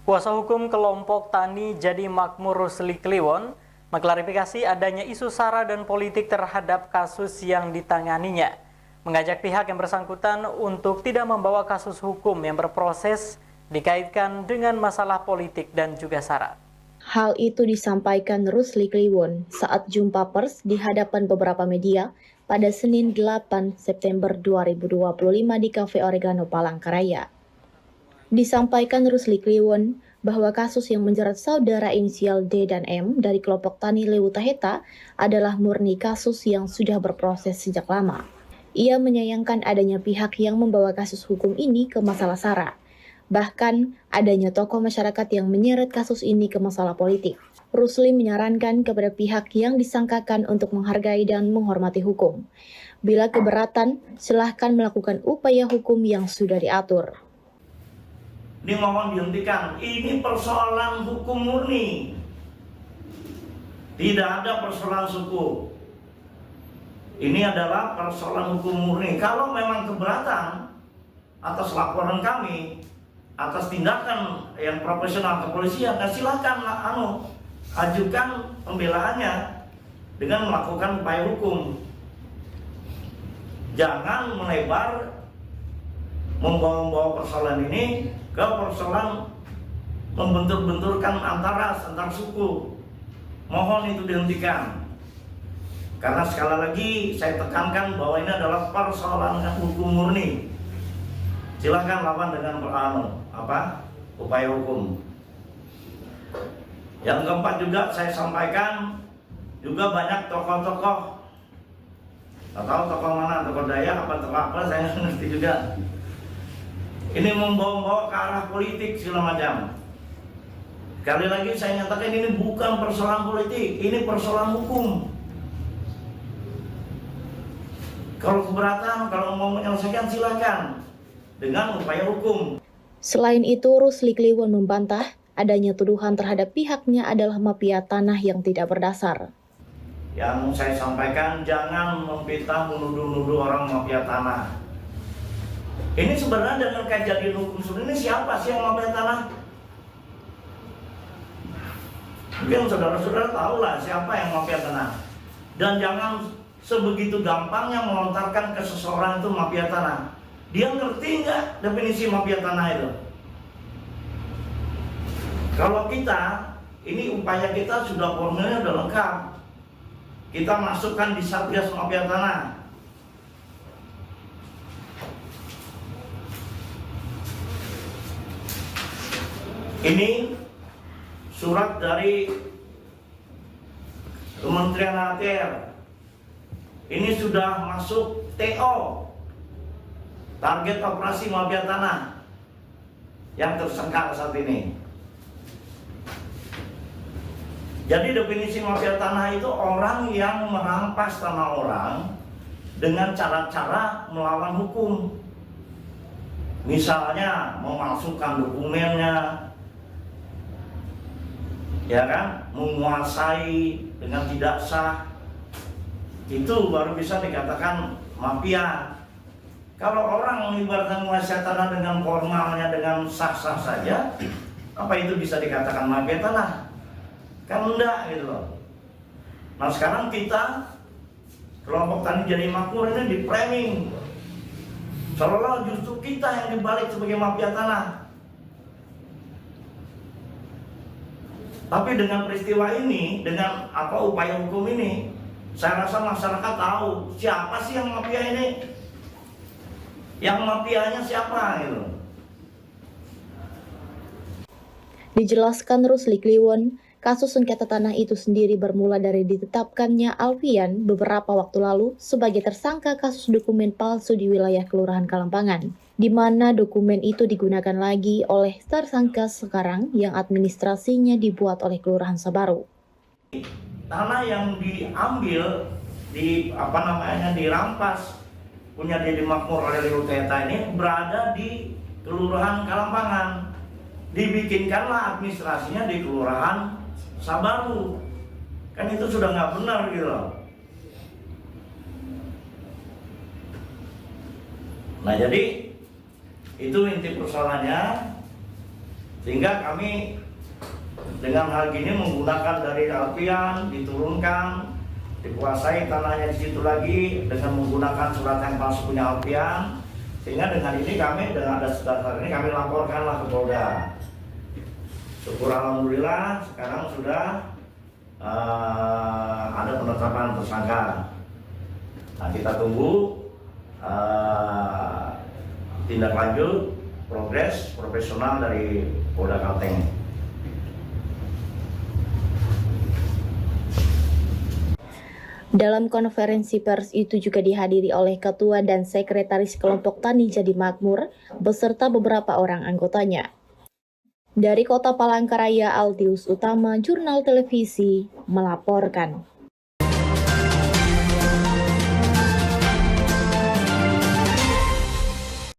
Kuasa hukum kelompok Tani Jadi Makmur Rusli Kliwon mengklarifikasi adanya isu sara dan politik terhadap kasus yang ditanganinya, mengajak pihak yang bersangkutan untuk tidak membawa kasus hukum yang berproses dikaitkan dengan masalah politik dan juga sara. Hal itu disampaikan Rusli Kliwon saat jumpa pers di hadapan beberapa media pada Senin 8 September 2025 di Cafe Oregano Palangkaraya. Disampaikan Rusli Kliwon bahwa kasus yang menjerat saudara inisial D dan M dari kelompok Tani Lewu Taheta adalah murni kasus yang sudah berproses sejak lama. Ia menyayangkan adanya pihak yang membawa kasus hukum ini ke masalah sara. Bahkan adanya tokoh masyarakat yang menyeret kasus ini ke masalah politik. Rusli menyarankan kepada pihak yang disangkakan untuk menghargai dan menghormati hukum. Bila keberatan, silahkan melakukan upaya hukum yang sudah diatur. Ini mohon dihentikan. Ini persoalan hukum murni. Tidak ada persoalan suku. Ini adalah persoalan hukum murni. Kalau memang keberatan atas laporan kami, atas tindakan yang profesional kepolisian, silakan ajukan pembelaannya dengan melakukan upaya hukum. Jangan melebar membawa persoalan ini ke persoalan membentur-benturkan antar suku. Mohon itu dihentikan. Karena sekali lagi saya tekankan bahwa ini adalah persoalan hukum murni. Silakan lawan dengan upaya hukum. Yang keempat juga saya sampaikan, juga banyak tokoh-tokoh. Tak tahu tokoh mana, tokoh Dayak apa saya nggak ngerti juga. Ini membawa ke arah politik segala macam. Sekali lagi saya nyatakan ini bukan persoalan politik, ini persoalan hukum. Kalau keberatan, kalau mau menyelesaikan silakan dengan upaya hukum. Selain itu, Rusli Kliwon membantah adanya tuduhan terhadap pihaknya adalah mafia tanah yang tidak berdasar. Yang saya sampaikan, jangan memfitnah menuduh-nuduh orang mafia tanah. Ini sebenarnya dengan kejadian hukum sebenarnya siapa sih yang mafia tanah? Mungkin saudara-saudara tahu lah siapa yang mafia tanah. Dan jangan sebegitu gampangnya melontarkan ke seseorang itu mafia tanah. Dia ngerti nggak definisi mafia tanah itu? Kalau kita, ini upaya kita sudah formulnya sudah lengkap. Kita masukkan di Satgas Mafia Tanah. Ini surat dari Kementerian ATR. Ini sudah masuk TO, target operasi mafia tanah yang tersangka saat ini. Jadi definisi mafia tanah itu orang yang merampas tanah orang dengan cara-cara melawan hukum. Misalnya memalsukan dokumennya, ya kan, menguasai dengan tidak sah, itu baru bisa dikatakan mafia. Kalau orang mengibaratkan menguasai tanah dengan formalnya, dengan sah-sah saja, apa itu bisa dikatakan mafia tanah? Kan enggak gitu loh. Nah sekarang kita kelompok Tani Jadi Makmur ini di framing seolah-olah justru kita yang dibalik sebagai mafia tanah. Tapi dengan peristiwa ini, dengan upaya hukum ini, saya rasa masyarakat tahu siapa sih yang mafia ini, yang mafianya siapa gitu. Dijelaskan Rusli Kliwon, kasus sengketa tanah itu sendiri bermula dari ditetapkannya Alfian beberapa waktu lalu sebagai tersangka kasus dokumen palsu di wilayah Kelurahan Kalampangan, di mana dokumen itu digunakan lagi oleh tersangka sekarang yang administrasinya dibuat oleh Kelurahan Sabaru. Tanah yang diambil, dirampas, punya Jadi Makmur oleh Lewu Taheta ini berada di Kelurahan Kalampangan. Dibikinkanlah administrasinya di Kelurahan Sabaru. Kan itu sudah nggak benar gitu loh. Nah jadi itu inti persoalannya. Sehingga kami dengan hal gini menggunakan dari alpian, diturunkan, dikuasai tanahnya di situ lagi dengan menggunakan surat yang palsu punya alpian. Sehingga dengan ini kami, dengan ada dasar ini kami laporkanlah ke Polda. Syukur alhamdulillah sekarang sudah ada penetapan tersangka. Nah, kita tunggu tindak lanjut progres profesional dari Polda Kalteng. Dalam konferensi pers itu juga dihadiri oleh Ketua dan Sekretaris Kelompok Tani Jadi Makmur beserta beberapa orang anggotanya. Dari Kota Palangkaraya, Altius Utama, Jurnal Televisi, melaporkan.